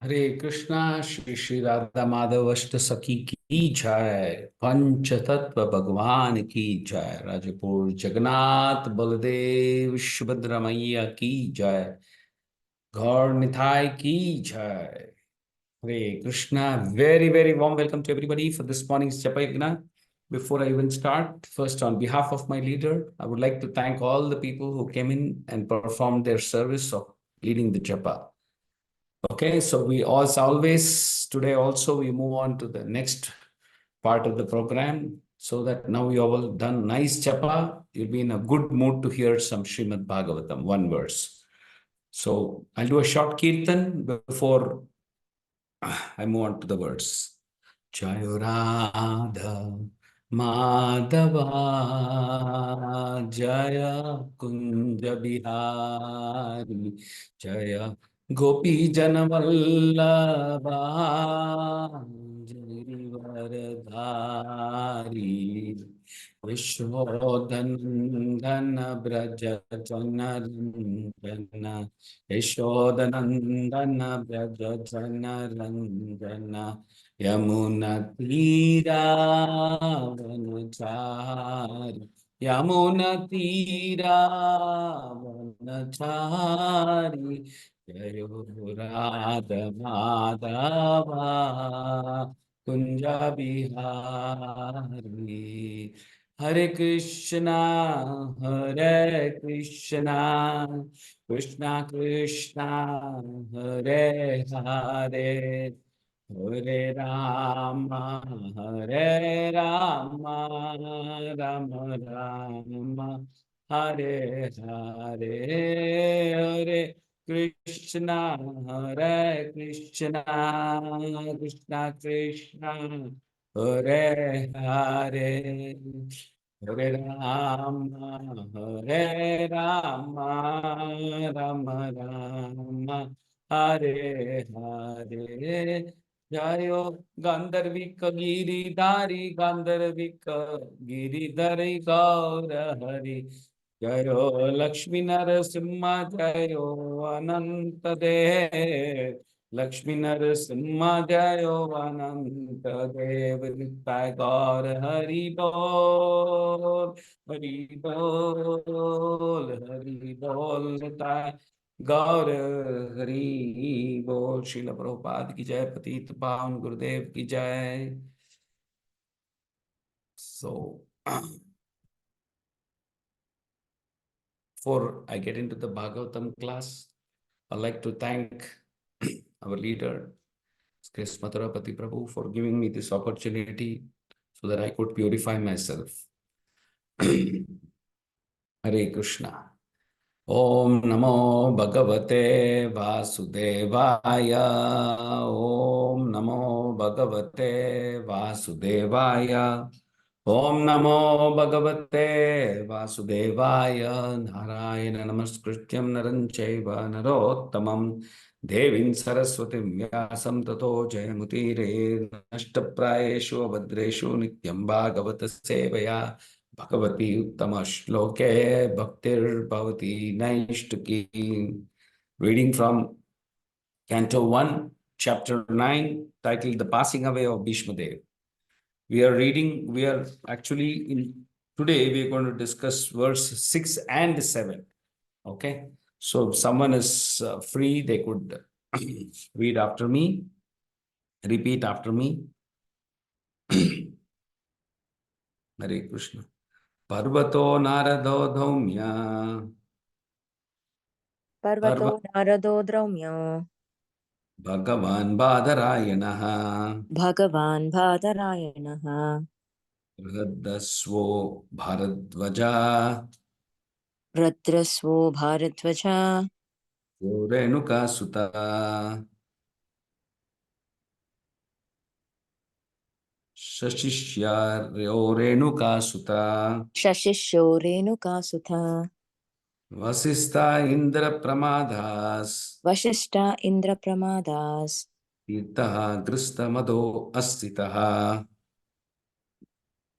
हरे कृष्णा। श्री श्री राधा माधव अष्ट सखी की जय। पंच तत्व भगवान की जय। राजपुर जगन्नाथ बलदेव सुभद्रा मैया की जय। गौर निताय की जय। हरे Krishna. Very, very warm welcome to everybody for this morning's Japa Yagna. Before I even start, first on behalf of my leader, I would like to thank all the people who came in and performed their service of leading the Japa. Okay, so we as always, today also we move on to the next part of the program, so that now you have all done nice Japa, you'll be in a good mood to hear some Srimad Bhagavatam, one verse. So I'll do a short kirtan before I move on to the words. Jayo Radha Madhava Jaya Kunja Bihari Jaya Gopi Janavallabha Jai Varadhari Vishwadhanandana Braja Janarandana Vishwadhanandana Braja Janarandana Yamuna Tira Vanachari Yamuna Tira Vanachari Jayo Radha Madhava Kunja Bihari. Hare Krishna, Hare Krishna, Krishna Krishna, Hare Hare, Hare Rama, Hare Rama, Rama Rama, Hare Hare, Hare Krishna, Hare Krishna, Krishna Krishna, Hare Hare, Hare Rama, Hare Rama, Rama Rama, Hare Hare. Jayo Gandharvika Giridhari, Gandharvika Giridhari Gaura Hari. Jayo Lakshmi Narasimha, Jayo Ananta Dev. Lakshmi Narasimha, Jayo Ananta Dev. Nitai Gaur Hari Bol, Hari Bol, Hari Bol. Nitai गौर हरि बोल। श्रील प्रभुपाद की जय। पतित पावन गुरुदेव की जय। So before I get into the Bhagavatam class, I'd like to thank our leader, Grace Mathurapati Prabhu, for giving me this opportunity so that I could purify myself. Hare Krishna. Om Namo Bhagavate Vasudevaya. Om Namo Bhagavate Vasudevaya. Om Namo Bhagavate Vasudevaya. Narayana Namaskrityam Naram Chaiva Narottamam Devim Saraswatim Vyasam Tato Jayamutire Nashtaprayeshu Abhadreshu Nityam Bhagavata Sevaya Bhagavati Uttama Shloke Bhaktir Bhavati Naishtaki. Reading from Canto 1, Chapter 9, titled The Passing Away of Bhishma Dev. We are actually today we are going to discuss verse 6 and 7. Okay. So if someone is free, they could read after me, repeat after me. Hare Krishna. Parvato Narado Dhaumya. Parvato Narado Draumya. Bhagavan Badarayanaha. Bhagavan Bhadarayanaha. Radasvo Bharadvaja. Radrasvo Bharadvaja. Renuka Sutta. Shashishya Renuka Sutta. Shashisho Renuka Sutha. Vasista Indra Pramadhas. Vashishta Indra Pramadas. Tirtaha Grista Madho Astitaha.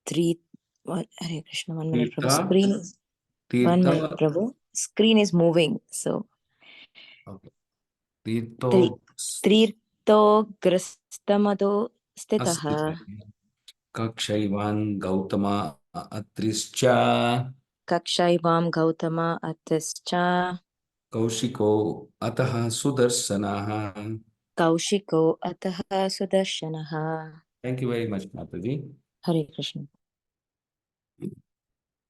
Hare Krishna, 1 minute, Prabhu. Tirtha. Screen. 1 minute, Tirtha. Prabhu. Screen is moving, so. Okay. Tirtho त्रिर्तोग्रस्तमदो स्थितः Kakshaivan Gautama Atrischa कक्षैवां Gautam अतश्च Kaushiko Ataha Sudarsanaha. कौशिको अतः सुदर्शनः. Thank you very much, Mataji. Hare Krishna.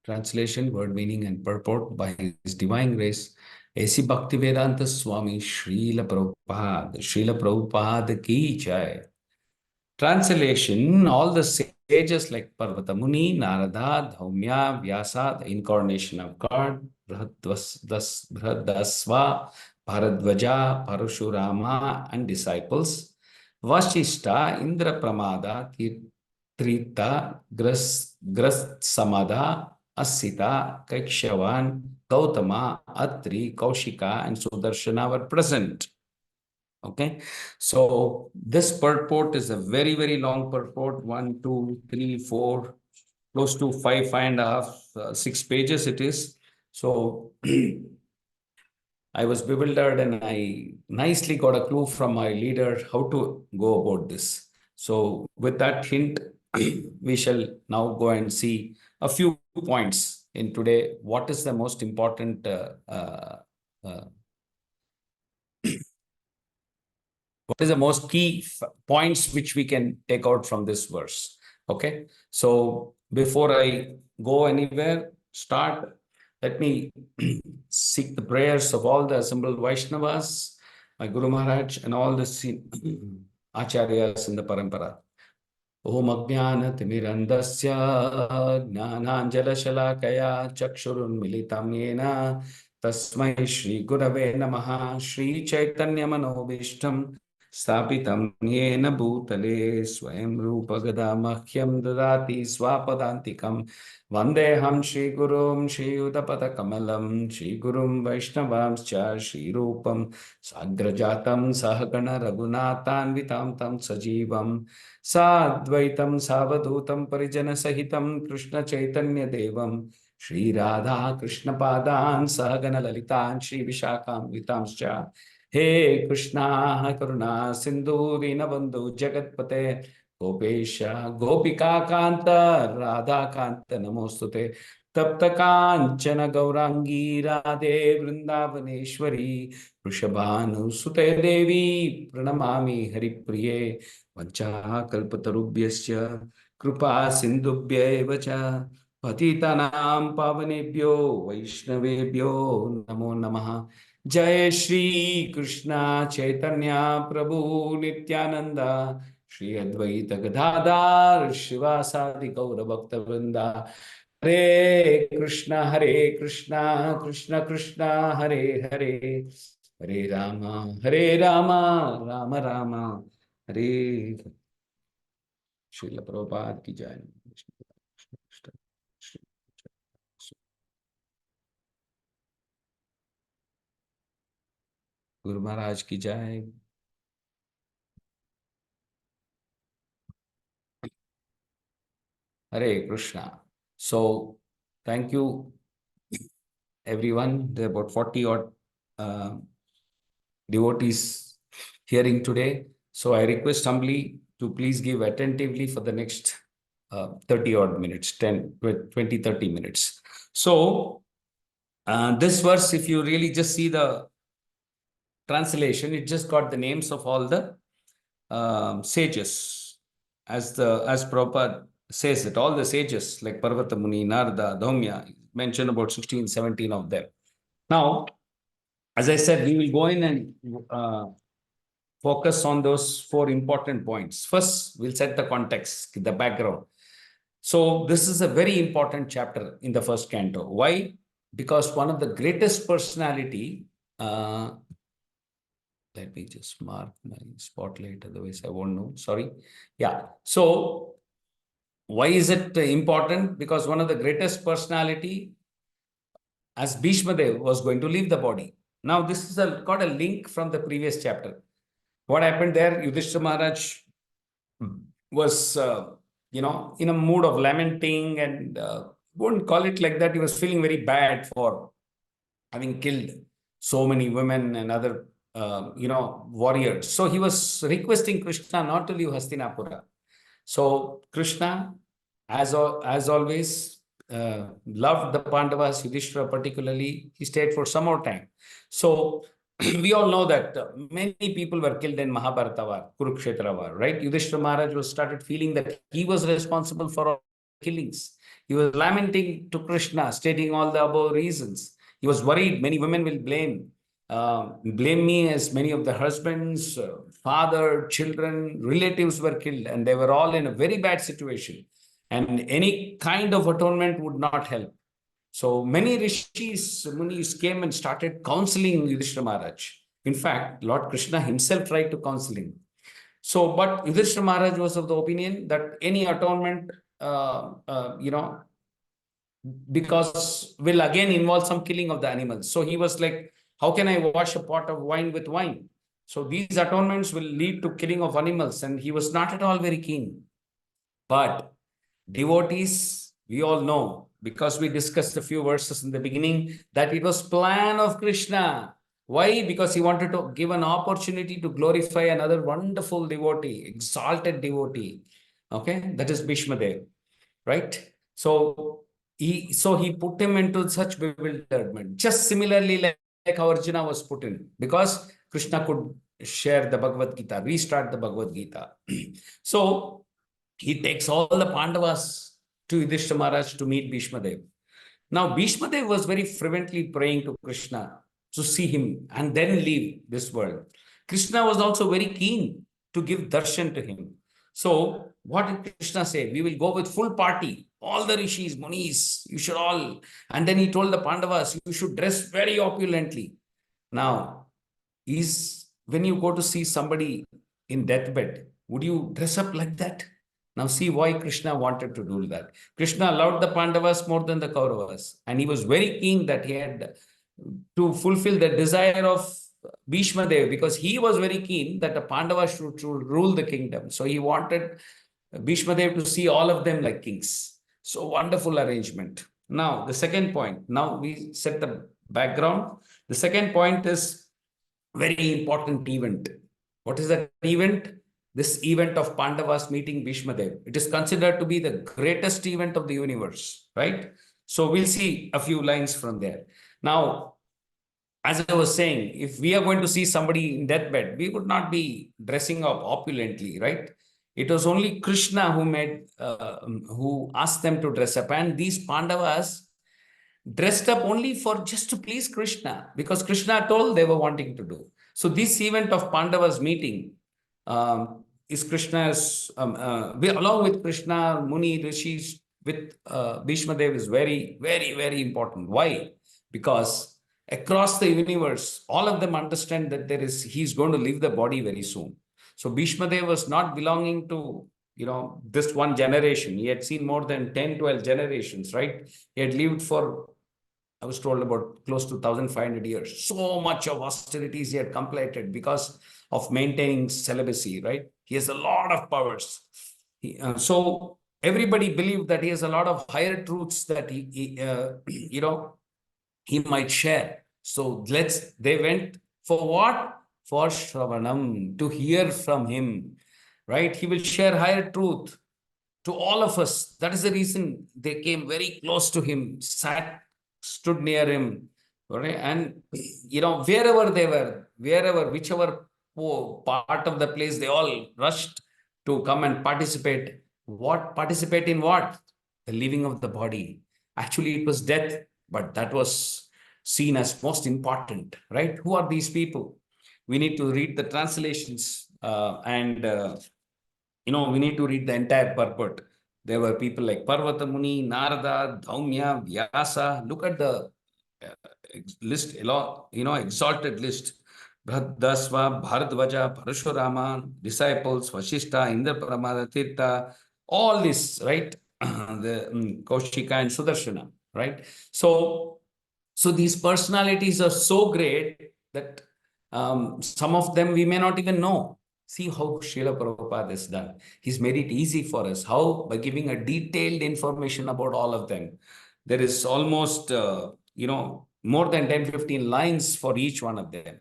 Translation, word meaning and purport by His Divine Grace, A.C. Bhaktivedanta Swami Srila Prabhupada. Srila Prabhupada ki jai. Translation, all the sages like Parvata Muni, Narada, Dhaumya, Vyasa, the incarnation of God, Bhradasva, Bharadvaja, Parashurama, and disciples, Vashishta, Indra Pramada, Trita, Grast Samada, Asita, Kaikshavan, Gautama, Atri, Kaushika, and Sudarshana were present. Okay, so this purport is a very, very long purport. 1, 2, 3, 4, close to 5.5, 6 pages it is. So I was bewildered and I nicely got a clue from my leader how to go about this. So with that hint, we shall now go and see a few points in today. What is the most important what is the most key points which we can take out from this verse? Okay, so before I go anywhere, let me seek the prayers of all the assembled Vaishnavas, my Guru Maharaj, and all the Acharyas in the Parampara. Om Ajnanatimirandasya Jnananjalashalakaya Chakshurunmilitam Yena Tasmai Shri Gurave Namaha Shri Chaitanya Manobishtam Stapitam Yena Bhutale Swayam Rupa Gadamahyam Dadati Swapadantikam Vandeham Shri Gurum Shri Udapata Kamalam Shri Gurum Vaishnavamscha Shri Rupam Sagrajatam Sahagana Raghunathan Vitam Tam Sajivam साद्वैतं सावधूतं परिजनसहितं कृष्णचैतन्यदेवं श्रीराधाकृष्णपादान् सहगणललितान् श्रीविशाखान्वितांश्च हे कृष्णा करुणा सिन्धु दीनबन्धु जगत्पते गोपेश गोपिकान्त राधाकान्त नमोस्तुते तप्त कांचन गौरांगी राधे वृंदावनेश्वरी वृषभानुसुते देवी प्रणमामि हरिप्रिये वंचाकल्पतरुभ्यश्च कृपा सिन्धुभ्यैव च पतितानां पावनेभ्यो वैष्णवेभ्यो नमो नमः। जय श्री कृष्ण चैतन्य प्रभु नित्यानंद श्री अद्वैत गदाधर शिवासादि गौर भक्तवृंदा हरे कृष्ण कृष्ण कृष्ण हरे हरे हरे राम राम राम हरे श्रील प्रभुपाद की जय। गुरु महाराज की जय। Hare Krishna. So thank you everyone. There are about 40 odd devotees hearing today. So I request humbly to please give attentively for the next 30 odd minutes, 10, 20, 30 minutes. So this verse, if you really just see the translation, it just got the names of all the sages. As Prabhupada says it, all the sages like Parvata Muni, Narada, Dhaumya, mentioned about 16, 17 of them. Now, as I said, we will go in and focus on those 4 important points. First, we'll set the context, the background. So this is a very important chapter in the first canto. Why? Because one of the greatest personality, let me just mark my spotlight, otherwise I won't know, sorry. Yeah, so why is it important? Because one of the greatest personality, as Bhishmadev, was going to leave the body. Now this is got a link from the previous chapter. What happened there? Yudhishthira Maharaj was, in a mood of lamenting and wouldn't call it like that. He was feeling very bad for having killed so many women and other, warriors. So he was requesting Krishna not to leave Hastinapura. So Krishna, as always, loved the Pandavas, Yudhishthira particularly. He stayed for some more time. So we all know that many people were killed in Mahabharata war, Kurukshetra war, right? Yudhishthira Maharaj was started feeling that he was responsible for all killings. He was lamenting to Krishna, stating all the above reasons. He was worried many women will blame me, as many of the husbands, father, children, relatives were killed, and they were all in a very bad situation. And any kind of atonement would not help. So many rishis, munis came and started counseling Yudhishthira Maharaj. In fact, Lord Krishna himself tried to counsel him. So, but Yudhishthira Maharaj was of the opinion that any atonement, because will again involve some killing of the animals. So he was like, how can I wash a pot of wine with wine? So these atonements will lead to killing of animals, and he was not at all very keen. But devotees, we all know, because we discussed a few verses in the beginning, that it was plan of Krishna. Why? Because he wanted to give an opportunity to glorify another wonderful devotee, exalted devotee. Okay, that is Bhishma Dev, right? So he put him into such bewilderment. Just similarly, like how Arjuna was put in, because Krishna could share the Bhagavad Gita, restart the Bhagavad Gita. So he takes all the Pandavas to Yudhishthira Maharaj to meet Bhishma Dev. Now, Bhishma Dev was very fervently praying to Krishna to see him and then leave this world. Krishna was also very keen to give darshan to him. So, what did Krishna say? We will go with full party. All the rishis, munis, you should all. And then he told the Pandavas, you should dress very opulently. Now, when you go to see somebody in deathbed, would you dress up like that? Now see why Krishna wanted to do that. Krishna loved the Pandavas more than the Kauravas, and he was very keen that he had to fulfill the desire of Bhishma Dev, because he was very keen that the Pandavas should rule the kingdom. So he wanted Bhishma Dev to see all of them like kings. So wonderful arrangement. Now the second point. Now we set the background. The second point is very important event. What is that event? This event of Pandavas meeting Bhishma Dev. It is considered to be the greatest event of the universe, right? So we'll see a few lines from there. Now, as I was saying, if we are going to see somebody in deathbed, we would not be dressing up opulently, right? It was only Krishna who asked them to dress up, and these Pandavas dressed up only for just to please Krishna, because Krishna told they were wanting to do. So this event of Pandavas meeting is Krishna's, along with Krishna, Muni, Rishis, with Bhishma Dev is very, very, very important. Why? Because across the universe, all of them understand that he's going to leave the body very soon. So Bhishma Dev was not belonging to, this one generation. He had seen more than 10, 12 generations, right? He had lived for, I was told, about close to 1,500 years. So much of austerities he had completed because of maintaining celibacy, right? He has a lot of powers. So everybody believed that he has a lot of higher truths that he might share. So they went for what? For Shravanam, to hear from him, right? He will share higher truth to all of us. That is the reason they came very close to him, stood near him, right? And, wherever they were, whichever part of the place, they all rushed to come and participate. Participate in what? The leaving of the body. Actually, it was death, but that was seen as most important, right? Who are these people? We need to read the translations and we need to read the entire purport. There were people like Parvata Muni, Narada, Dhaumya, Vyasa. Look at the list, exalted list. Bhradasva, Bharadvaja, Parashurama, disciples, Vashishta, Indra Paramada Tirtha, all this, right? The Kaushika and Sudarshana, right? So these personalities are so great that some of them we may not even know. See how Srila Prabhupada has done. He's made it easy for us. How? By giving a detailed information about all of them. There is almost, more than 10, 15 lines for each one of them,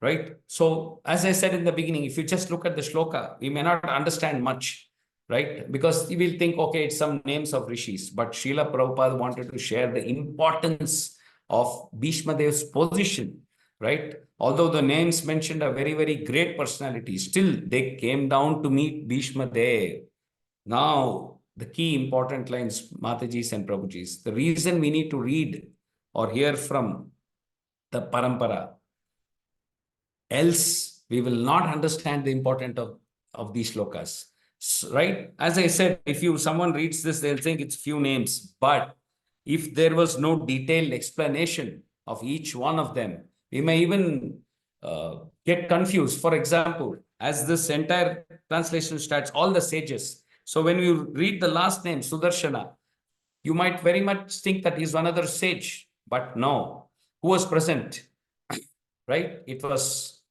right? So as I said in the beginning, if you just look at the shloka, we may not understand much, right? Because you will think, okay, it's some names of rishis, but Srila Prabhupada wanted to share the importance of Bhishma Dev's position, right? Although the names mentioned are very, very great personalities, still they came down to meet Bhishma Dev. Now, the key important lines, Matajis and Prabhujis, the reason we need to read or hear from the parampara, else we will not understand the importance of these shlokas, right? As I said, if someone reads this, they'll think it's few names, but if there was no detailed explanation of each one of them, we may even get confused. For example, as this entire translation starts, all the sages. So when you read the last name, Sudarshana, you might very much think that he's one other sage, but no. Who was present? Right? It was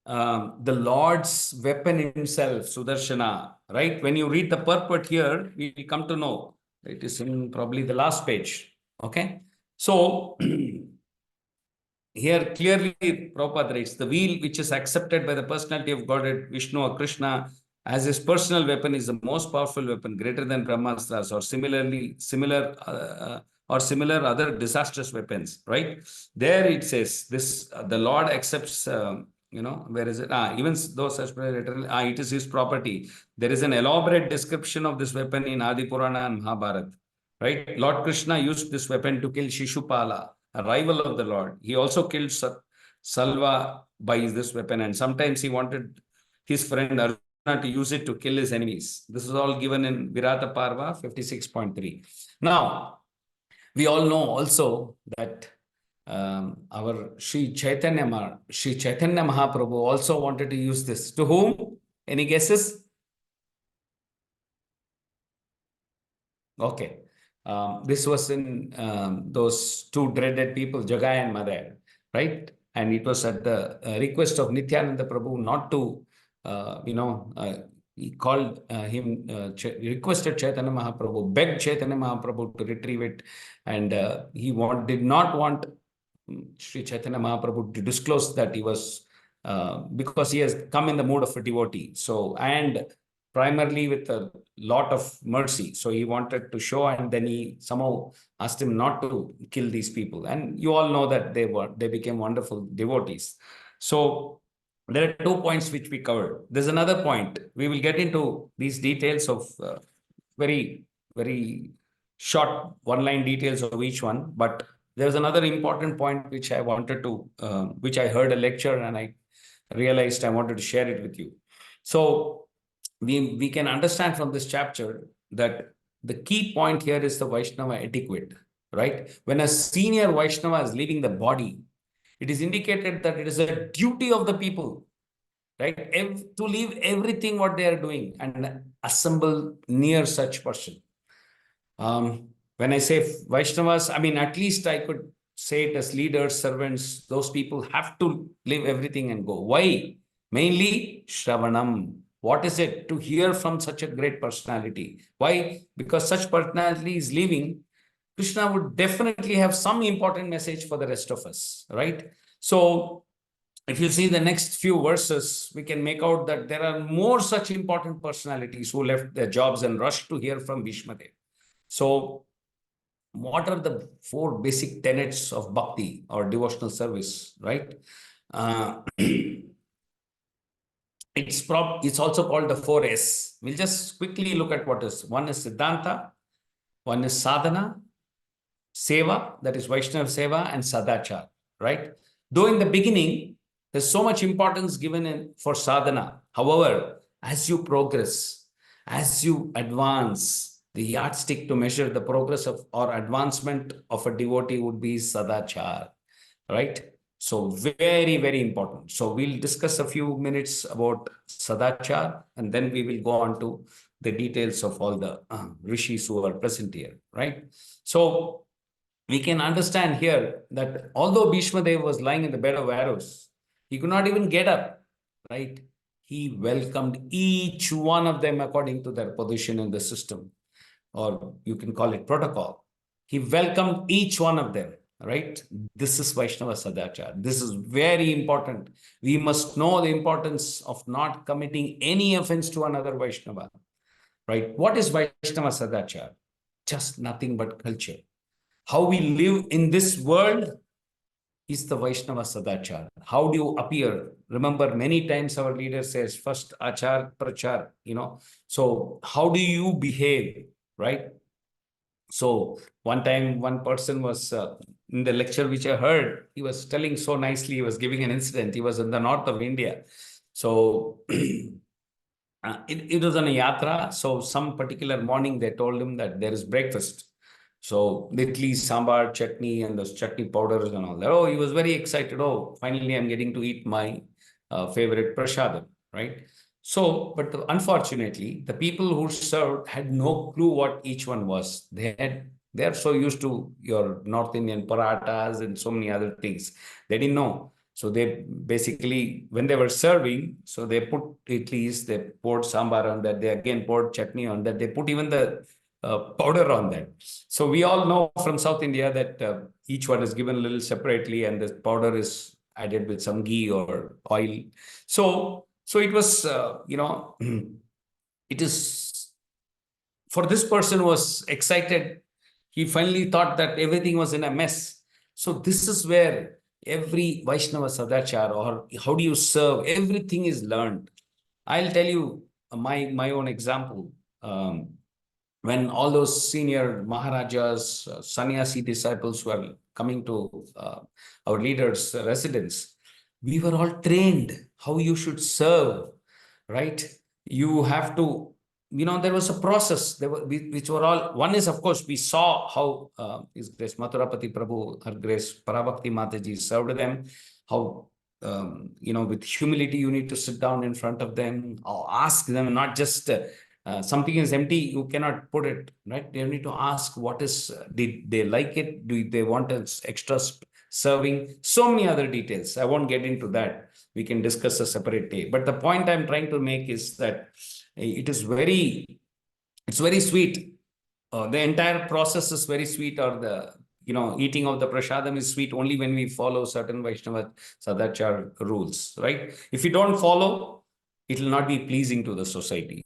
the Lord's weapon himself, Sudarshana, right? When you read the purport here, we come to know it is in probably the last page. Okay. So here clearly Prabhupada writes, the wheel which is accepted by the personality of Godhead, Vishnu or Krishna, as his personal weapon is the most powerful weapon, greater than Brahmastras or similar other disastrous weapons, right? There it says this, the Lord accepts, where is it? Even though such, it is his property. There is an elaborate description of this weapon in Adi Purana and Mahabharata, right? Lord Krishna used this weapon to kill Shishupala, a rival of the Lord. He also killed Salva by this weapon, and sometimes he wanted his friend Arjuna to use it to kill his enemies. This is all given in Virata Parva 56.3. Now, we all know also that our Sri Chaitanya Mahaprabhu also wanted to use this. To whom? Any guesses? Okay. This was in those two dreaded people, Jagai and Madai, right? And it was at the request of Nityananda Prabhu not to, he called requested Chaitanya Mahaprabhu, begged Chaitanya Mahaprabhu to retrieve it. And he did not want Sri Chaitanya Mahaprabhu to disclose that he was, because he has come in the mood of a devotee. So, and primarily with a lot of mercy. So he wanted to show, and then he somehow asked him not to kill these people. And you all know that they became wonderful devotees. So there are 2 points which we covered. There's another point. We will get into these details of very, very short one-line details of each one. But there's another important point which I wanted to, which I heard a lecture and I realized I wanted to share it with you. So we can understand from this chapter that the key point here is the Vaishnava etiquette, right? When a senior Vaishnava is leaving the body, it is indicated that it is a duty of the people, right? To leave everything what they are doing and assemble near such person. When I say Vaishnavas, I mean, at least I could say it as leaders, servants, those people have to leave everything and go. Why? Mainly Shravanam. What is it? To hear from such a great personality. Why? Because such personality is leaving, Krishna would definitely have some important message for the rest of us, right? So if you see the next few verses, we can make out that there are more such important personalities who left their jobs and rushed to hear from Bhishma Dev. So what are the 4 basic tenets of bhakti or devotional service, right? It's also called the 4S. We'll just quickly look at what is. One is Siddhanta, one is Sadhana, Seva, that is Vaishnava Seva, and Sadachar, right? Though in the beginning, there's so much importance given for sadhana. However, as you progress, as you advance, the yardstick to measure the progress of or advancement of a devotee would be Sadachar, right? So very, very important. So we'll discuss a few minutes about Sadachar, and then we will go on to the details of all the rishis who are present here, right? So we can understand here that although Bhishma Dev was lying in the bed of arrows, he could not even get up, right? He welcomed each one of them according to their position in the system, or you can call it protocol. He welcomed each one of them. right? This is Vaishnava Sadachar. This is very important. We must know the importance of not committing any offense to another Vaishnava, right? What is Vaishnava Sadachar? Just nothing but culture. How we live in this world is the Vaishnava Sadachar. How do you appear? Remember, many times our leader says, first achar, prachar, So how do you behave, right? So one time, one person was in the lecture which I heard, he was telling so nicely, he was giving an incident. He was in the north of India. So it was on a yatra. So some particular morning, they told him that there is breakfast. So idli, sambar, chutney, and those chutney powders and all that. Oh, he was very excited. Oh, finally, I'm getting to eat my favorite prasadam, right? So, but unfortunately, the people who served had no clue what each one was. They're so used to your North Indian parathas and so many other things. They didn't know. So they basically, when they were serving, so they put idlis, they poured sambar on that, they again poured chutney on that, they put even the powder on that. So we all know from South India that each one is given a little separately, and the powder is added with some ghee or oil. So it was, it is, for this person was excited. He finally thought that everything was in a mess. So this is where every Vaishnava Sadachar, or how do you serve, everything is learned. I'll tell you my own example. When all those senior Maharajas, sannyasi disciples were coming to our leaders' residence, we were all trained how you should serve, right? You have to, there was a process, which were all, one is, of course, we saw how His Grace Mathurapati Prabhu, Her Grace Parabhakti Mataji served them, how with humility, you need to sit down in front of them or ask them, not just something is empty, you cannot put it, right? You need to ask what is, did they like it? Do they want an extra serving? So many other details. I won't get into that. We can discuss a separate day. But the point I'm trying to make is that it's very sweet. The entire process is very sweet, or the eating of the prasadam is sweet only when we follow certain Vaishnava Sadachar rules, right? If you don't follow, it will not be pleasing to the society.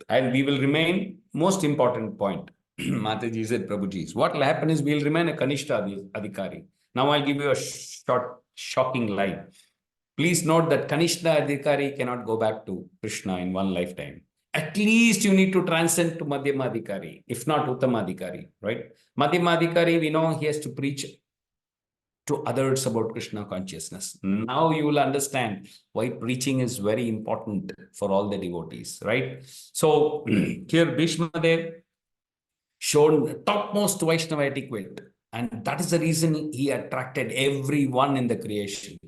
And we will remain, most important point, Mataji said, Prabhuji, what will happen is we will remain a Kanishta Adhikari. Now I'll give you a short, shocking line. Please note that Kanishta Adhikari cannot go back to Krishna in one lifetime. At least you need to transcend to Madhyamadhikari, if not Uttamadhikari, right? Madhyamadhikari, we know he has to preach to others about Krishna consciousness. Now you will understand why preaching is very important for all the devotees, right? So here Bhishma Dev showed topmost Vaishnava etiquette, and that is the reason he attracted everyone in the creation,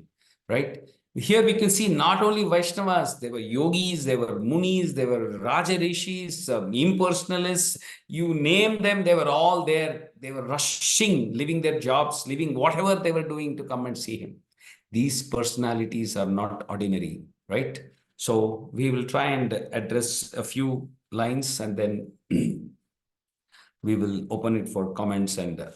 right? Here we can see not only Vaishnavas, there were yogis, there were munis, there were Raja Rishis, impersonalists, you name them, they were all there. They were rushing, leaving their jobs, leaving whatever they were doing to come and see him. These personalities are not ordinary, right? So we will try and address a few lines, and then we will open it for comments and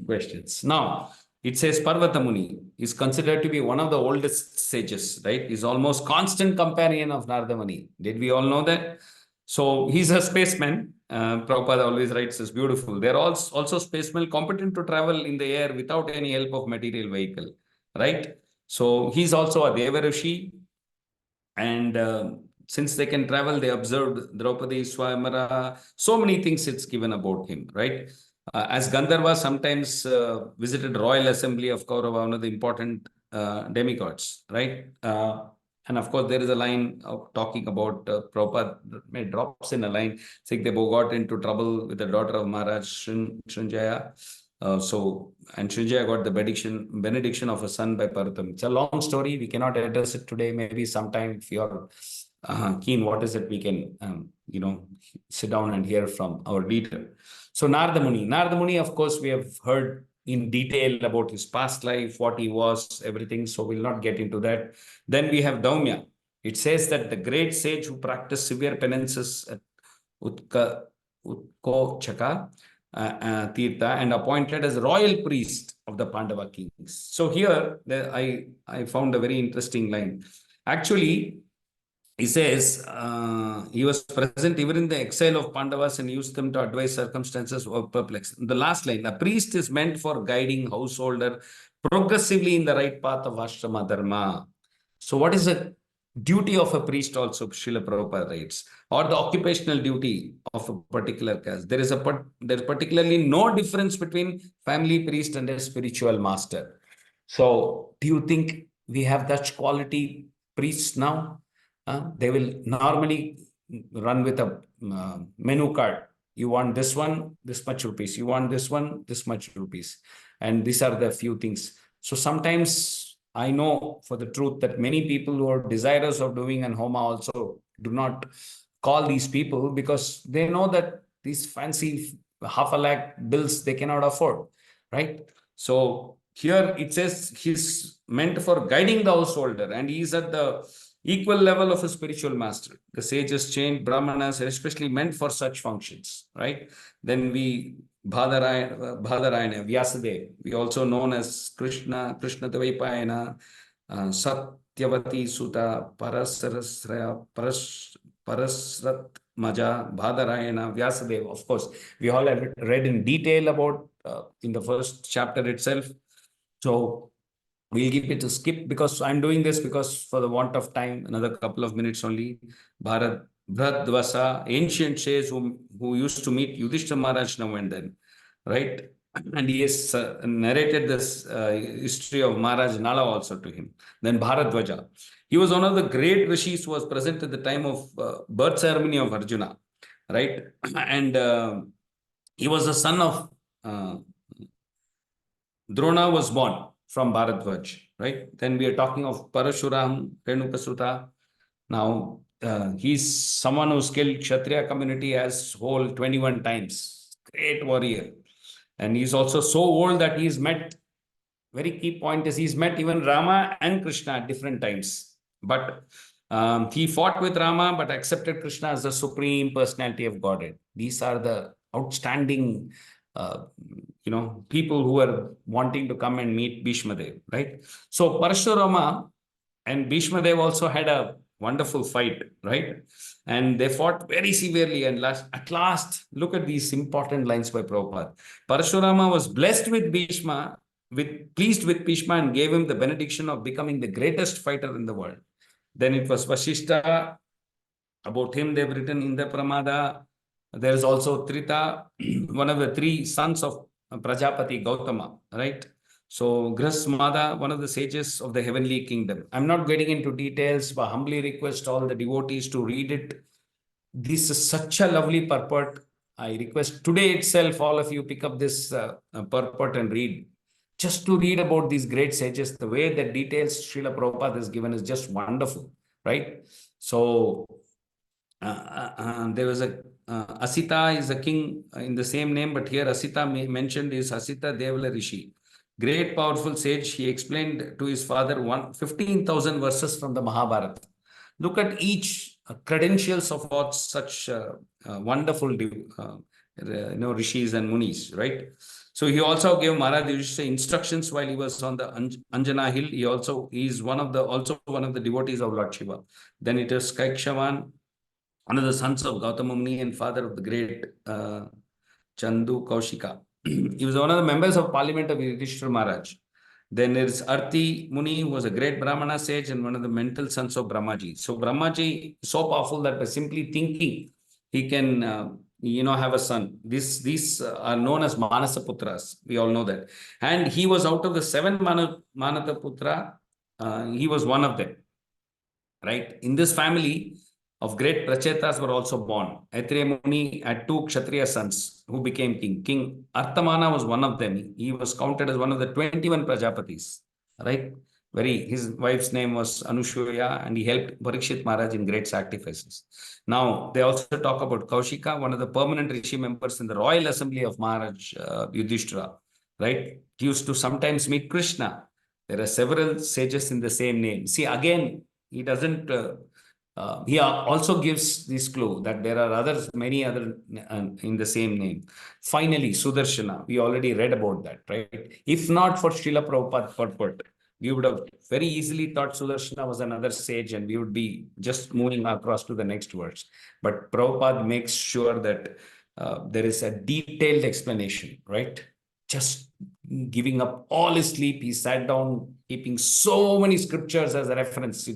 questions. Now, it says Parvata Muni is considered to be one of the oldest sages, right? He's almost constant companion of Narada Muni. Did we all know that? So he's a spaceman. Prabhupada always writes this beautiful. They're also spacemen competent to travel in the air without any help of material vehicle, right? So he's also a Deva Rishi, and since they can travel, they observed Draupadi, Swayamvara, so many things it's given about him, right? As Gandharva sometimes visited royal assembly of Kaurava, one of the important demigods, right? And of course, there is a line of talking about Prabhupada drops in a line saying they got into trouble with the daughter of Maharaj Srinjaya. And Srinjaya got the benediction of a son by Paratam. It's a long story. We cannot address it today. Maybe sometime, if you're keen, what is it we can, sit down and hear from our leader. So Narada Muni, of course, we have heard in detail about his past life, what he was, everything. So we'll not get into that. Then we have Daumya. It says that the great sage who practiced severe penances at Utko Chaka Tirtha and appointed as royal priest of the Pandava kings. So here I found a very interesting line. Actually, he says he was present even in the exile of Pandavas and used them to advise circumstances were perplexed. The last line, a priest is meant for guiding householder progressively in the right path of ashrama dharma. So what is the duty of a priest also, Srila Prabhupada writes, or the occupational duty of a particular caste? There's particularly no difference between family priest and a spiritual master. So do you think we have such quality priests now? They will normally run with a menu card. You want this one, this much rupees. You want this one, this much rupees. And these are the few things. So sometimes I know for the truth that many people who are desirous of doing an homa also do not call these people because they know that these fancy half a lakh bills they cannot afford, right? So here it says he's meant for guiding the householder and he's at the equal level of a spiritual master. The sages changed brahmanas especially meant for such functions, right? Then we Bhadarayana, Vyasadeva, we also known as Krishna Dvaipayana, Satyavati Sutta, Parasrat Maja, Bhadarayana, Vyasadeva. Of course, we all have read in detail about in the first chapter itself. So we'll give it a skip because I'm doing this because for the want of time, another couple of minutes only. Bharadvasa, ancient sage who used to meet Yudhishthira Maharaj now and then, right? And he has narrated this history of Maharaj Nala also to him. Then Bharadvaja. He was one of the great rishis who was present at the time of birth ceremony of Arjuna, right? And he was the son of Drona was born from Bharadvaj, right? Then we are talking of Parashuram, Renukasuta. Now, he's someone who's killed Kshatriya community as whole 21 times. Great warrior. And he's also so old that he's met, very key point is he's met even Rama and Krishna at different times. But he fought with Rama, but accepted Krishna as the supreme personality of Godhead. These are the outstanding people who are wanting to come and meet Bhishma Dev, right? So Parashurama and Bhishma Dev also had a wonderful fight, right? And they fought very severely. And at last, look at these important lines by Prabhupada. Parashurama was blessed with Bhishma, pleased with Bhishma and gave him the benediction of becoming the greatest fighter in the world. Then it was Vasishta. About him, they've written in the Pramada. There is also Trita, one of the three sons of Prajapati Gautama, right? So Grasmada, one of the sages of the heavenly kingdom. I'm not getting into details, but humbly request all the devotees to read it. This is such a lovely purport. I request today itself, all of you pick up this purport and read. Just to read about these great sages, the way the details Srila Prabhupada has given is just wonderful, right? So there was a Asita is a king in the same name, but here Asita mentioned is Asita Devala Rishi. Great powerful sage. He explained to his father 15,000 verses from the Mahabharata. Look at each credentials of what such wonderful rishis and munis, right? So he also gave Maharaj Yudhishthira instructions while he was on the Anjana hill. He is one of the devotees of Lord Shiva. Then it is Kaikshavan, one of the sons of Gautama Muni and father of the great Chandu Kaushika. He was one of the members of parliament of Yudhishthira Maharaj. Then there is Arti Muni, who was a great Brahmana sage and one of the mental sons of Brahmaji. So Brahmaji is so powerful that by simply thinking, he can have a son. These are known as Manasa Putras. We all know that. And he was out of the 7 Manasa Putra, he was one of them. Right? In this family of great Prachetas were also born. Aitreya Muni had 2 Kshatriya sons who became king. King Artamana was one of them. He was counted as one of the 21 Prajapatis. Right? His wife's name was Anushya and he helped Parikshit Maharaj in great sacrifices. Now, they also talk about Kaushika, one of the permanent Rishi members in the royal assembly of Maharaj Yudhishthira. Right? He used to sometimes meet Krishna. There are several sages in the same name. See, again, he doesn't He also gives this clue that there are others, many other in the same name. Finally, Sudarshana, we already read about that, right? If not for Srila Prabhupada purport, we would have very easily thought Sudarshana was another sage and we would be just moving across to the next verse. But Prabhupada makes sure that there is a detailed explanation, right? Just giving up all his sleep, he sat down, keeping so many scriptures as a reference.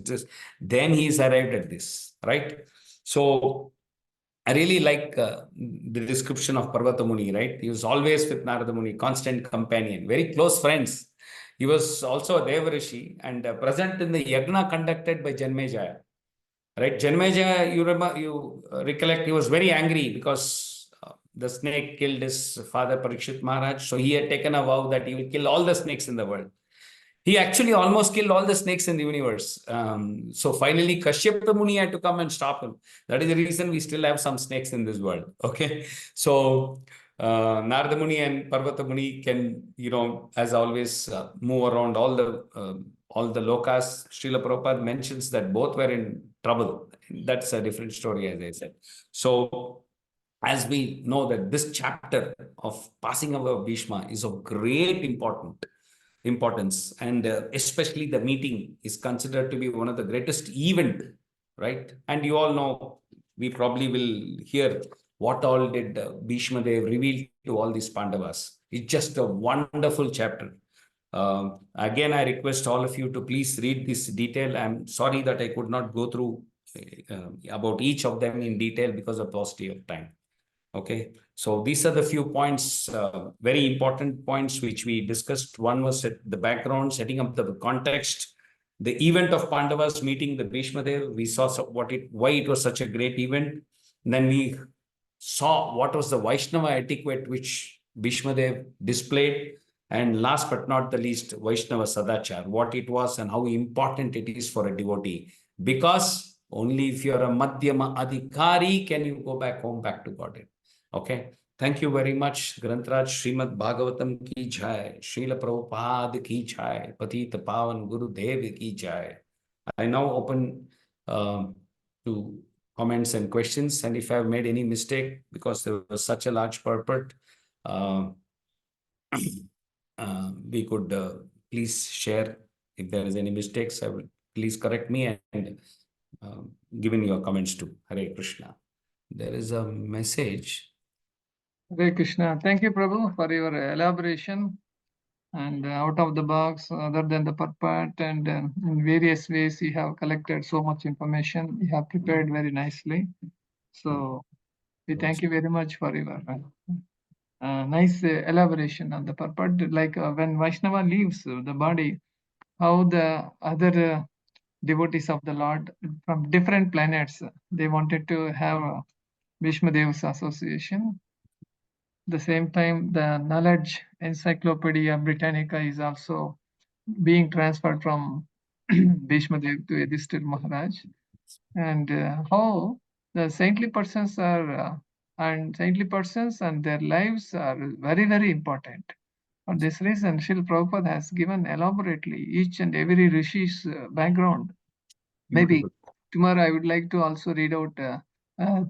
Then he's arrived at this, right? So I really like the description of Parvata Muni, right? He was always with Narada Muni, constant companion, very close friends. He was also a Devarishi and present in the yagna conducted by Janmejaya. Right, Janmeja, you remember, you recollect, he was very angry because the snake killed his father Parikshit Maharaj. So he had taken a vow that he will kill all the snakes in the world. He actually almost killed all the snakes in the universe. So finally, Kashyapa Muni had to come and stop him. That is the reason we still have some snakes in this world. Okay, so Narada Muni and Parvata Muni can, as always, move around all the lokas. Srila Prabhupada mentions that both were in trouble. That's a different story, as I said. So, as we know that this chapter of passing away of Bhishma is of great importance, and especially the meeting is considered to be one of the greatest event, right? And you all know, we probably will hear what all did Bhishma Dev reveal to all these Pandavas. It's just a wonderful chapter. Again, I request all of you to please read this detail. I'm sorry that I could not go through about each of them in detail because of paucity of time. Okay, so these are the few points, very important points which we discussed. One was the background, setting up the context, the event of Pandavas meeting the Bhishma Dev. We saw why it was such a great event. And then we saw what was the Vaishnava etiquette which Bhishma Dev displayed. And last but not the least, Vaishnava Sadachar, what it was and how important it is for a devotee. Because only if you're a Madhyama Adhikari can you go back home, back to Godhead. Okay. Thank you very much. Grantraj Srimad Bhagavatam ki jai. Srila Prabhupada ki jai. Patita Pavan Guru Dev ki jai. I now open to comments and questions. And if I have made any mistake, because there was such a large purport, we could please share. If there is any mistakes, I will please correct me and given your comments too. Hare Krishna. There is a message. Hare Krishna. Thank you, Prabhu, for your elaboration and out of the box, other than the purport, and in various ways you have collected so much information. You have prepared very nicely. So we thank you very much for your nice elaboration on the purport. Like when Vaishnava leaves the body, how the other devotees of the Lord from different planets, they wanted to have Bhishma Dev's association. The same time, the knowledge Encyclopedia Britannica is also being transferred from Bhishma Dev to Yudhishthira Maharaj, and how the saintly persons are and their lives are very, very important. For this reason, Srila Prabhupada has given elaborately each and every Rishi's background. Maybe tomorrow I would like to also read out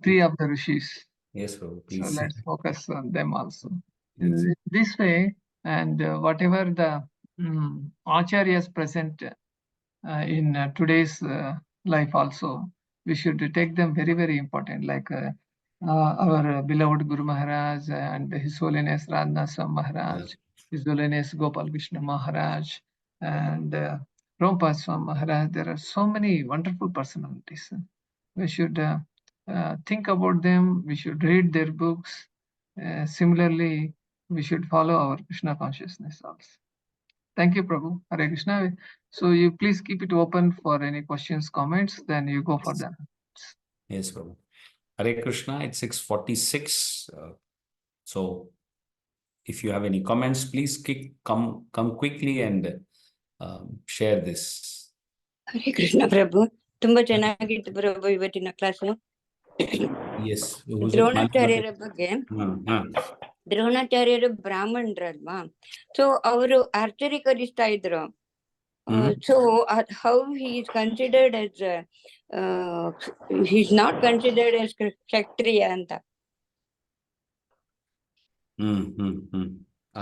3 of the Rishis. Yes, Prabhu, please. So let's focus on them also. This way, and whatever the acharyas present in today's life also, we should take them very, very important, like our beloved Guru Maharaj and His Holiness Radhanath Swami Maharaj, His Holiness Gopal Krishna Maharaj, and Prabhupada Swami Maharaj. There are so many wonderful personalities. We should think about them. We should read their books. Similarly, we should follow our Krishna consciousness also. Thank you, Prabhu. Hare Krishna. So you please keep it open for any questions, comments, then you go for them. Yes, Prabhu. Hare Krishna, it's 6:46. So if you have any comments, please come quickly and share this. Hare Krishna Prabhu. ತುಂಬಾ ಚೆನ್ನಾಗಿತ್ತು ಪ್ರಭು ಇವತ್ತಿನ class. Yes. ದ್ರೋಣಾಚಾರ್ಯರ ಬಗ್ಗೆ, ದ್ರೋಣಾಚಾರ್ಯರು ಬ್ರಾಹ್ಮಣರಲ್ವಾ, so ಅವರು archery ಕಲಿಸ್ತಾ ಇದ್ರು. So how he is considered as he's not considered as Kshatriya anta.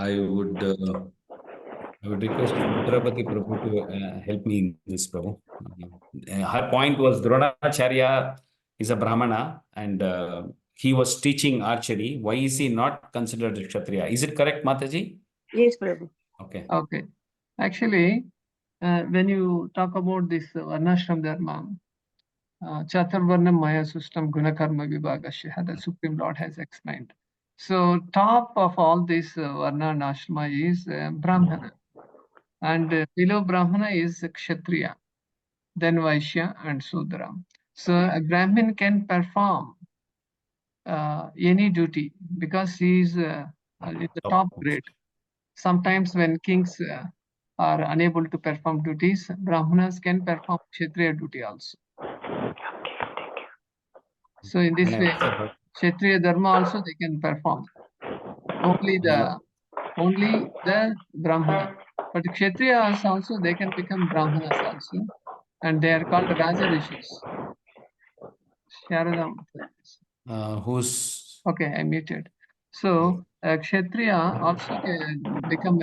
I would request Mathurapati Prabhu to help me in this, Prabhu. Her point was Dronacharya is a Brahmana and he was teaching archery. Why is he not considered a Kshatriya? Is it correct, Mataji? Yes, Prabhu. Okay. Okay. Actually, when you talk about this Varnashram Dharma, Chaturvarna Maya Sustam Gunakarma Vibhagasya, the Supreme Lord has explained. So top of all this Varna and Ashrama is Brahmana. And below Brahmana is Kshatriya, then Vaishya and Sudra. So a Brahmin can perform any duty because he is in the top grade. Sometimes when kings are unable to perform duties, Brahmanas can perform Kshatriya duty also. So in this way, Kshatriya Dharma also they can perform. Only the Brahmana. But Kshatriyas also they can become Brahmanas also. And they are called Raja Rishis. Sharadam. Who's Okay, I muted. So Kshatriya also can become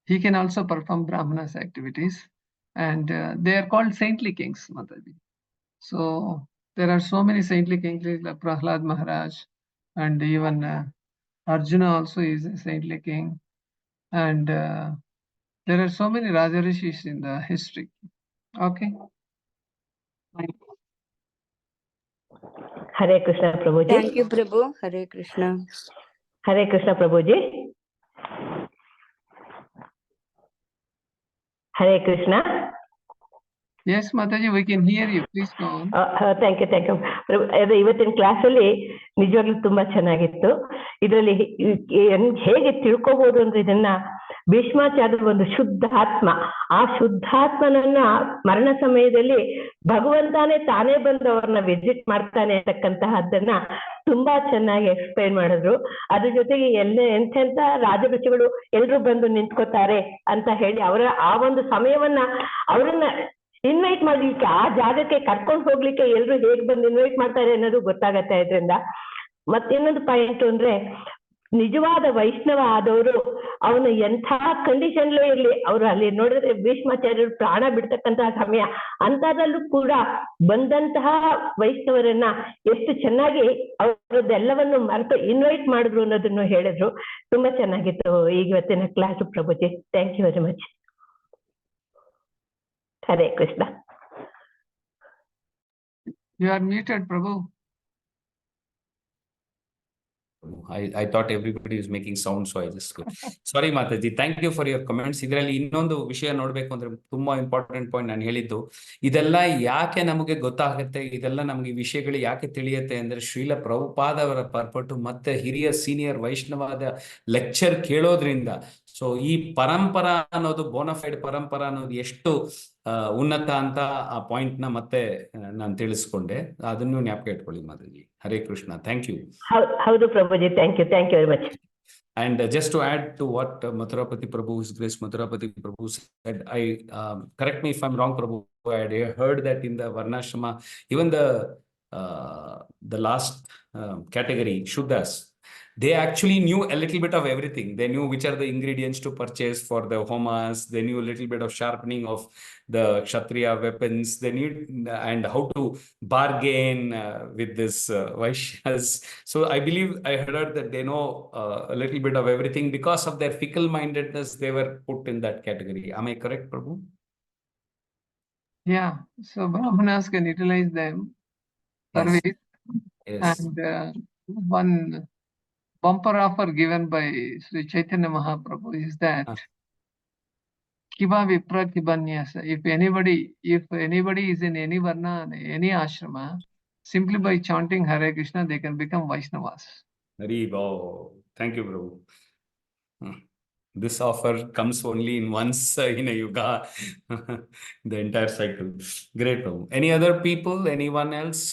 he can also perform Brahmanas activities. And they are called saintly kings, Mataji. So there are so many saintly kings like Prahlad Maharaj, and even Arjuna also is a saintly king. And there are so many Raja Rishis in the history. Okay. Hare Krishna Prabhuji. Thank you, Prabhu. Hare Krishna. Hare Krishna Prabhuji. Hare Krishna. Yes, Mataji, we can hear you. Please go on. Thank you, thank you. ಅದು ಇವತ್ತಿನ ಕ್ಲಾಸಲ್ಲಿ ನಿಜವಾಗ್ಲೂ ತುಂಬಾ ಚೆನ್ನಾಗಿತ್ತು. ಇದರಲ್ಲಿ ಹೇಗೆ ತಿಳ್ಕೋಬಹುದು ಅಂದ್ರೆ ಇದನ್ನ ಭೀಷ್ಮಾಚಾರ್ಯರು ಒಂದು ಶುದ್ಧಾತ್ಮ, ಆ ಶುದ್ಧಾತ್ಮನನ್ನ ಮರಣ ಸಮಯದಲ್ಲಿ ಭಗವಂತನೇ ತಾನೇ ಬಂದು ಅವ್ರನ್ನ ವಿಸಿಟ್ ಮಾಡ್ತಾನೆ ಅಂತಕ್ಕಂತಹದ್ದನ್ನ ತುಂಬಾ ಚೆನ್ನಾಗಿ ಎಕ್ಸ್ಪ್ಲೈನ್ ಮಾಡಿದ್ರು. ಅದ್ರ ಜೊತೆಗೆ ಎಂತೆಂತ ರಾಜಋಷಿಗಳು ಎಲ್ರು ಬಂದು ನಿಂತ್ಕೋತಾರೆ ಅಂತ ಹೇಳಿ ಅವರ ಆ ಒಂದು ಸಮಯವನ್ನ ಅವರನ್ನ ಇನ್ವೈಟ್ ಮಾಡ್ಲಿಕ್ಕೆ, ಆ ಜಾಗಕ್ಕೆ ಕರ್ಕೊಂಡು ಹೋಗ್ಲಿಕ್ಕೆ ಎಲ್ರು ಹೇಗ್ ಬಂದು ಇನ್ವೈಟ್ ಮಾಡ್ತಾರೆ ಅನ್ನೋದು ಗೊತ್ತಾಗತ್ತೆ ಇದ್ರಿಂದ. ಮತ್ತಿನ್ನೊಂದು ಪಾಯಿಂಟ್ ಅಂದ್ರೆ ನಿಜವಾದ ವೈಷ್ಣವ ಆದವರು ಅವನು ಎಂಥ ಕಂಡೀಷನ್ಲೂ ಇರ್ಲಿ, ಅವ್ರು ಅಲ್ಲಿ ನೋಡಿದ್ರೆ ಭೀಷ್ಮಾಚಾರ್ಯರು ಪ್ರಾಣ ಬಿಡ್ತಕ್ಕಂತಹ ಸಮಯ ಅಂತದಲ್ಲೂ ಕೂಡ ಬಂದಂತಹ ವೈಷ್ಣವರನ್ನ ಎಷ್ಟು ಚೆನ್ನಾಗಿ ಅವರದ್ದೆಲ್ಲವನ್ನು ಮರೆತು ಇನ್ವೈಟ್ ಮಾಡಿದ್ರು ಅನ್ನೋದನ್ನು ಹೇಳಿದ್ರು. ತುಂಬಾ ಚೆನ್ನಾಗಿತ್ತು ಇವತ್ತಿನ class Prabhuji. Thank you very much. Hare Krishna. You are muted, Prabhu. I thought everybody is making sound, so I just sorry Mataji. Thank you for your comments. ಇದರಲ್ಲಿ ಇನ್ನೊಂದು ವಿಷಯ ನೋಡ್ಬೇಕು ಅಂದ್ರೆ ತುಂಬಾ ಇಂಪಾರ್ಟೆಂಟ್ ಪಾಯಿಂಟ್ ನಾನು ಹೇಳಿದ್ದು, ಇದೆಲ್ಲ ಯಾಕೆ ನಮಗೆ ಗೊತ್ತಾಗುತ್ತೆ, ಇದೆಲ್ಲ ನಮಗೆ ವಿಷಯಗಳು ಯಾಕೆ ತಿಳಿಯುತ್ತೆ ಅಂದ್ರೆ ಶ್ರೀಲ ಪ್ರಭುಪಾದ ಅವರ ಪರ್ಪಟ್ಟು ಮತ್ತೆ ಹಿರಿಯ ಸೀನಿಯರ್ ವೈಷ್ಣವಾದ ಲೆಕ್ಚರ್ ಕೇಳೋದ್ರಿಂದ. ಸೊ ಈ ಪರಂಪರಾ ಅನ್ನೋದು, ಬೋನಫೈಡ್ ಪರಂಪರಾ ಅನ್ನೋದು ಎಷ್ಟು ಉನ್ನತ ಅಂತ ಆ ಪಾಯಿಂಟ್ ನ ಮತ್ತೆ ನಾನು ತಿಳಿಸ್ಕೊಂಡೆ. ಅದನ್ನು ಜ್ಞಾಪಕ ಇಟ್ಕೊಳ್ಳಿ ಮಾತಾಜಿ. ಹರೇ ಕೃಷ್ಣ. Thank you. ಹೌದು Prabhuji, thank you very much. And just to add to what Mathurapati Prabhu, His Grace Mathurapati Prabhu said, correct me if I'm wrong, Prabhu, I had heard that in the Varnashrama, even the last category, Shuddhas, they actually knew a little bit of everything. They knew which are the ingredients to purchase for the homas. They knew a little bit of sharpening of the Kshatriya weapons. They knew and how to bargain with this Vaishyas. So I believe I heard that they know a little bit of everything. Because of their fickle-mindedness, they were put in that category. Am I correct, Prabhu? Yeah. So Brahmanas can utilize them service. Yes. And one bumper offer given by Sri Chaitanya Mahaprabhu is that Kiba Vipra Kibanyasa. If anybody is in any varna, any ashrama, simply by chanting Hare Krishna, they can become Vaishnavas. Thank you, Prabhu. This offer comes only in once in a yuga, the entire cycle. Great, Prabhu. Any other people? Anyone else?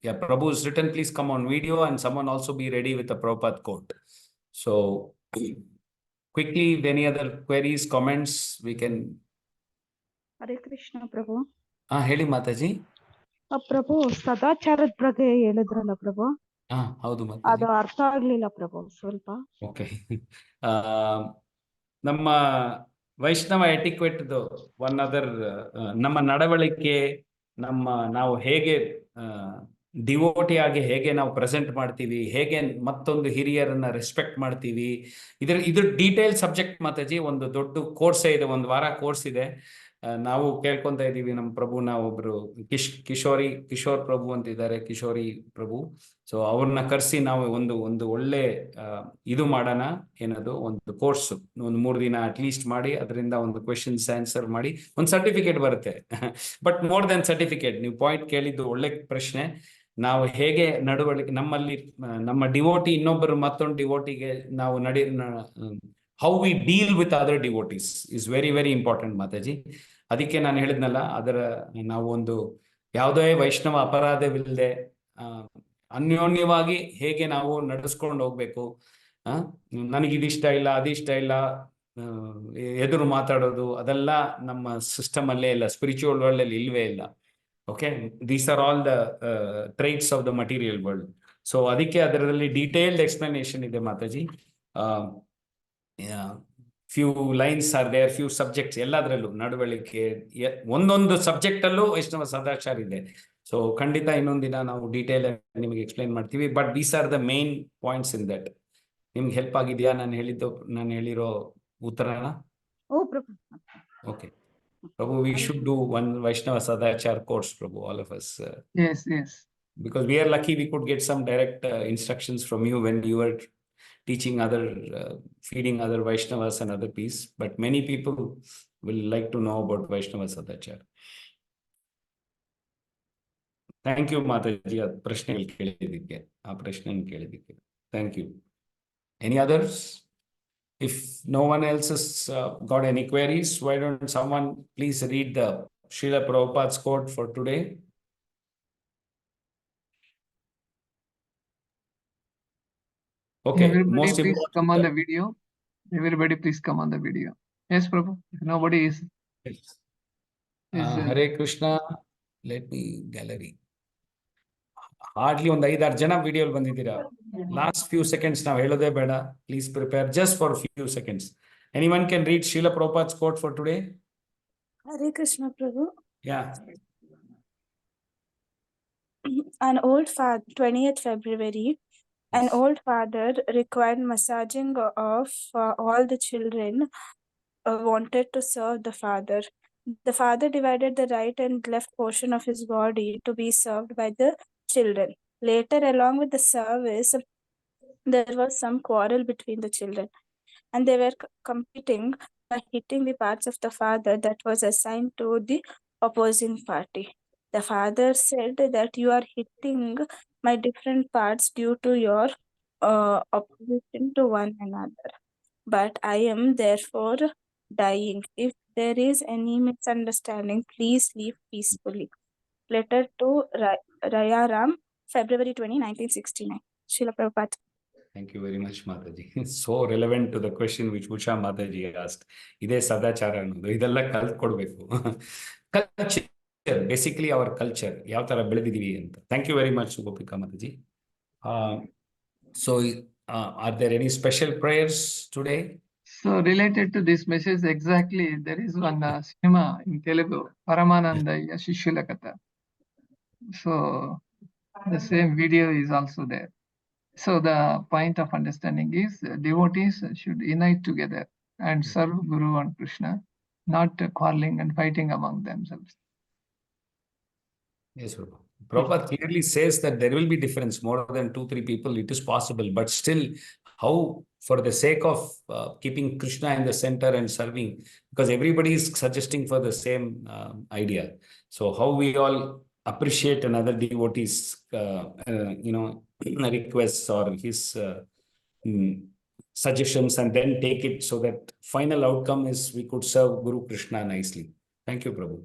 Yeah, Prabhu is written. Please come on video, and someone also be ready with a Prabhupada quote. So quickly, if any other queries, comments, we can. Hare Krishna ಪ್ರಭು. ಹೇಳಿ ಮಾತಾಜಿ. ಪ್ರಭು ಸದಾಚಾರದ ಬಗ್ಗೆ ಹೇಳಿದ್ರಲ್ಲ ಪ್ರಭು, ಹೌದು ಅದು ಮಾತಾಜಿ. ಅರ್ಥ ಆಗ್ಲಿಲ್ಲ ಪ್ರಭು ಸ್ವಲ್ಪ. Okay. ನಮ್ಮ ವೈಷ್ಣವ ಎಟಿಕ್ವೆಟ್ದು one other, ನಮ್ಮ ನಡವಳಿಕೆ, ನಾವು ಹೇಗೆ ಡಿವೋಟಿ ಆಗಿ ಹೇಗೆ ನಾವು ಪ್ರೆಸೆಂಟ್ ಮಾಡ್ತೀವಿ, ಹೇಗೆ ಮತ್ತೊಂದು ಹಿರಿಯರನ್ನ ರೆಸ್ಪೆಕ್ಟ್ ಮಾಡ್ತೀವಿ, ಇದ್ರ ಡೀಟೇಲ್ ಸಬ್ಜೆಕ್ಟ್ ಮಾತಾಜಿ. ಒಂದು ದೊಡ್ಡ ಕೋರ್ಸೇ ಇದೆ, 1 ವಾರ ಕೋರ್ಸ್ ಇದೆ. ನಾವು ಕೇಳ್ಕೊಂತ ಇದ್ದೀವಿ ನಮ್ಮ ಪ್ರಭುನ, ಒಬ್ರು ಕಿಶೋರ್ ಪ್ರಭು ಅಂತಿದ್ದಾರೆ, ಕಿಶೋರಿ ಪ್ರಭು. ಸೊ ಅವ್ರನ್ನ ಕರೆಸಿ ನಾವು ಒಂದು ಒಳ್ಳೆ ಇದು ಮಾಡೋಣ. ಏನದು ಒಂದು ಕೋರ್ಸ್ 3 ದಿನ ಅಟ್ಲೀಸ್ಟ್ ಮಾಡಿ, ಅದರಿಂದ ಒಂದು ಕ್ವೆಶನ್ಸ್ ಆನ್ಸರ್ ಮಾಡಿ ಒಂದು ಸರ್ಟಿಫಿಕೇಟ್ ಬರುತ್ತೆ. ಬಟ್ ಮೋರ್ ದೆನ್ ಸರ್ಟಿಫಿಕೇಟ್, ನೀವು ಪಾಯಿಂಟ್ ಕೇಳಿದ್ದು ಒಳ್ಳೆ ಪ್ರಶ್ನೆ. ನಾವು ಹೇಗೆ ನಡವಳಿಕೆ, ನಮ್ಮಲ್ಲಿ ನಮ್ಮ ಡಿವೋಟಿ ಇನ್ನೊಬ್ಬರು ಮತ್ತೊಂದು ಡಿವೋಟಿಗೆ ನಾವು how we deal with other devotees is very very important Mataji. ಅದಕ್ಕೆ ನಾನು ಹೇಳಿದ್ನಲ್ಲ, ನಾವು ಒಂದು ಯಾವುದೇ ವೈಷ್ಣವ ಅಪರಾಧವಿಲ್ಲದೆ ಅನ್ಯೋನ್ಯವಾಗಿ ಹೇಗೆ ನಾವು ನಡೆಸ್ಕೊಂಡು ಹೋಗ್ಬೇಕು. ನನಗಿದಿಷ್ಟ ಇಲ್ಲ, ಅದಿಷ್ಟ ಇಲ್ಲ, ಎದುರು ಮಾತಾಡೋದು, ಅದೆಲ್ಲ ನಮ್ಮ ಸಿಸ್ಟಮ್ ಅಲ್ಲೇ ಇಲ್ಲ, ಸ್ಪಿರಿಚುವಲ್ ವರ್ಲ್ಡ್ ಅಲ್ಲಿ ಇಲ್ವೇ ಇಲ್ಲ. Okay, these are all the traits of the material world. So ಅದಕ್ಕೆ ಅದರಲ್ಲಿ ಡೀಟೇಲ್ಡ್ ಎಕ್ಸ್ಪ್ಲನೇಷನ್ ಇದೆ ಮಾತಾಜಿ. Few lines are there, few subjects, ಎಲ್ಲದರಲ್ಲೂ ನಡವಳಿಕೆ, ಒಂದೊಂದು ಸಬ್ಜೆಕ್ಟ್ ಅಲ್ಲೂ ವೈಷ್ಣವ ಸದಾಚಾರ ಇದೆ. ಸೊ ಖಂಡಿತ ಇನ್ನೊಂದಿನ ನಾವು ಡೀಟೇಲ್ ನಿಮಗೆ ಎಕ್ಸ್ಪ್ಲೈನ್ ಮಾಡ್ತೀವಿ. But these are the main points in that. ನಿಮ್ಗೆ ಹೆಲ್ಪ್ ಆಗಿದೆಯಾ ನಾನು ಹೇಳಿರೋ ಉತ್ತರನ? Okay Prabhu, we should do one Vaishnava Sadachar course, Prabhu, all of us. Yes. Because we are lucky we could get some direct instructions from you when you were teaching feeding other Vaishnavas and other peace. But many people will like to know about Vaishnava Sadachar. Thank you, Mataji. Thank you. Any others? If no one else has got any queries, why don't someone please read the Srila Prabhupada's quote for today? Okay, Everybody please come on the video. Everybody please come on the video. Yes, Prabhu. If nobody is. Yes. Hare Krishna. Let me gallery. Hardly on the 5-6 jana video bandidira. Last few seconds now helode beda. Please prepare just for a few seconds. Anyone can read Srila Prabhupada's quote for today? Hare Krishna Prabhu. Yeah. An old father, 20th February, an old father required massaging of all the children wanted to serve the father. The father divided the right and left portion of his body to be served by the children. Later, along with the service, there was some quarrel between the children, and they were competing by hitting the parts of the father that was assigned to the opposing party. The father said that you are hitting my different parts due to your opposition to one another, but I am therefore dying. If there is any misunderstanding, please leave peacefully. Letter to Rayaram, February 20, 1969. Srila Prabhupada. Thank you very much, Mataji. It's so relevant to the question which Usha Mataji asked. Ide sadachara annodu idella kalkodbeku. Culture, basically our culture, yav tara beledidivi anta. Thank you very much, Gopika Mataji. So are there any special prayers today? So related to this message exactly, there is one cinema in Telugu, Paramanandaya Shishula Katha. So the same video is also there. So the point of understanding is devotees should unite together and serve Guru and Krishna, not quarreling and fighting among themselves. Yes, Prabhu. Prabhupada clearly says that there will be difference, more than 2-3 people, it is possible, but still how, for the sake of keeping Krishna in the center and serving, because everybody is suggesting for the same idea. So how we all appreciate another devotee's requests or his suggestions, and then take it so that final outcome is we could serve Guru Krishna nicely. Thank you, Prabhu.